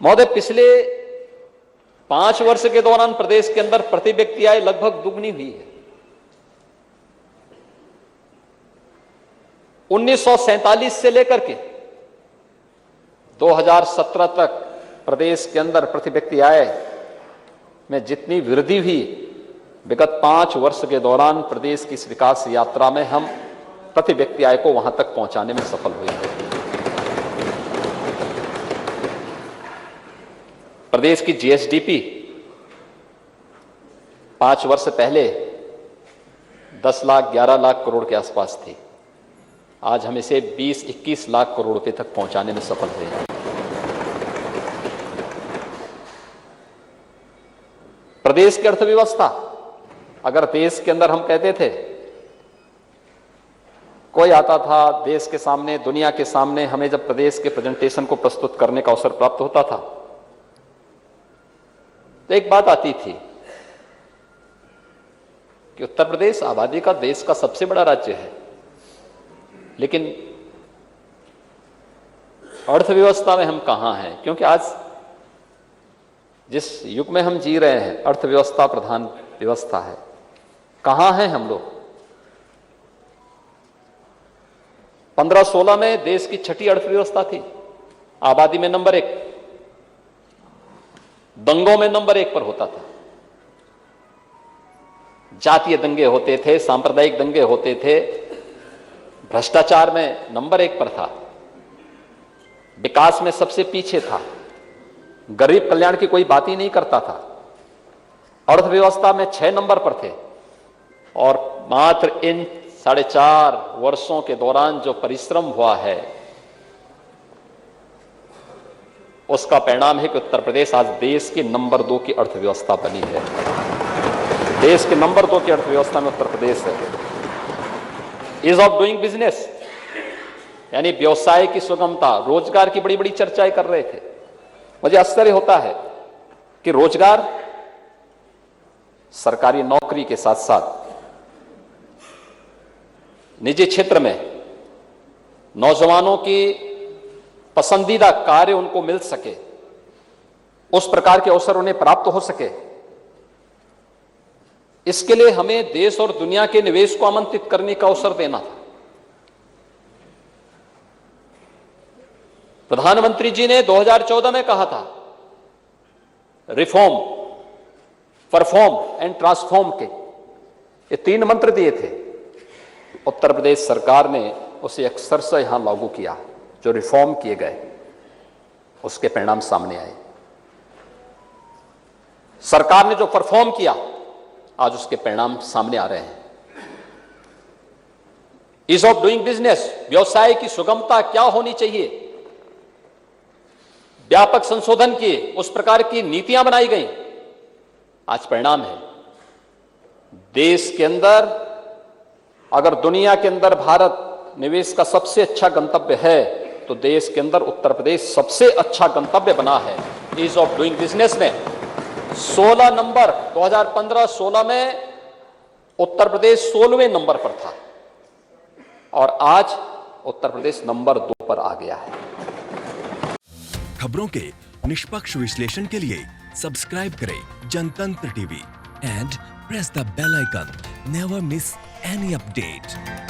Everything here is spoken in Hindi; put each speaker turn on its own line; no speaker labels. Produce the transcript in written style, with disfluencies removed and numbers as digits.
महोदय, पिछले 5 वर्ष के दौरान प्रदेश के अंदर प्रति व्यक्ति आय लगभग दुगनी हुई है। 1947 से लेकर के 2017 तक प्रदेश के अंदर प्रति व्यक्ति आय में जितनी वृद्धि हुई, विगत 5 वर्ष के दौरान प्रदेश की इस विकास यात्रा में हम प्रति व्यक्ति आय को वहां तक पहुंचाने में सफल हुए हैं। प्रदेश की जीएसडीपी 5 वर्ष पहले 10 लाख 11 लाख करोड़ के आसपास थी। आज हम इसे 20-21 लाख करोड़ रुपए तक पहुंचाने में सफल हुए हैं। प्रदेश की अर्थव्यवस्था, अगर देश के अंदर हम कहते थे, कोई आता था देश के सामने, दुनिया के सामने, हमें जब प्रदेश के प्रेजेंटेशन को प्रस्तुत करने का अवसर प्राप्त होता था तो एक बात आती थी कि उत्तर प्रदेश आबादी का देश का सबसे बड़ा राज्य है, लेकिन अर्थव्यवस्था में हम कहां हैं? क्योंकि आज जिस युग में हम जी रहे हैं, अर्थव्यवस्था प्रधान व्यवस्था है। कहां हैं हम लोग? 15-16 में देश की 6ठी अर्थव्यवस्था थी, आबादी में नंबर 1, दंगों में नंबर 1 पर होता था। जातीय दंगे होते थे, सांप्रदायिक दंगे होते थे, भ्रष्टाचार में नंबर 1 पर था, विकास में सबसे पीछे था, गरीब कल्याण की कोई बात ही नहीं करता था, अर्थव्यवस्था में 6 नंबर पर थे। और मात्र इन 4.5 वर्षों के दौरान जो परिश्रम हुआ है, उसका परिणाम है कि उत्तर प्रदेश आज देश की नंबर 2 की अर्थव्यवस्था बनी है। देश के नंबर 2 की अर्थव्यवस्था में उत्तर प्रदेश है। ईज ऑफ डूइंग बिजनेस, यानी व्यवसाय की सुगमता, रोजगार की बड़ी बड़ी चर्चाएं कर रहे थे। मुझे आश्चर्य होता है कि रोजगार, सरकारी नौकरी के साथ साथ निजी क्षेत्र में नौजवानों की पसंदीदा कार्य उनको मिल सके, उस प्रकार के अवसर उन्हें प्राप्त हो सके, इसके लिए हमें देश और दुनिया के निवेश को आमंत्रित करने का अवसर देना था। प्रधानमंत्री जी ने 2014 में कहा था, रिफॉर्म, परफॉर्म एंड ट्रांसफॉर्म के ये 3 मंत्र दिए थे। उत्तर प्रदेश सरकार ने उसे अक्षरशः यहां लागू किया। जो रिफॉर्म किए गए उसके परिणाम सामने आए। सरकार ने जो परफॉर्म किया, आज उसके परिणाम सामने आ रहे हैं। ईज ऑफ डूइंग बिजनेस, व्यवसाय की सुगमता क्या होनी चाहिए, व्यापक संशोधन किए, उस प्रकार की नीतियां बनाई गई। आज परिणाम है, देश के अंदर, अगर दुनिया के अंदर भारत निवेश का सबसे अच्छा गंतव्य है, तो देश के अंदर उत्तर प्रदेश सबसे अच्छा गंतव्य बना है। ईज ऑफ डूइंग बिजनेस में 16 नंबर, 2015-16 में उत्तर प्रदेश 16वें नंबर पर था और आज उत्तर प्रदेश नंबर 2 पर आ गया है।
खबरों के निष्पक्ष विश्लेषण के लिए सब्सक्राइब करें Jantantra TV and press the bell icon. Never miss any update.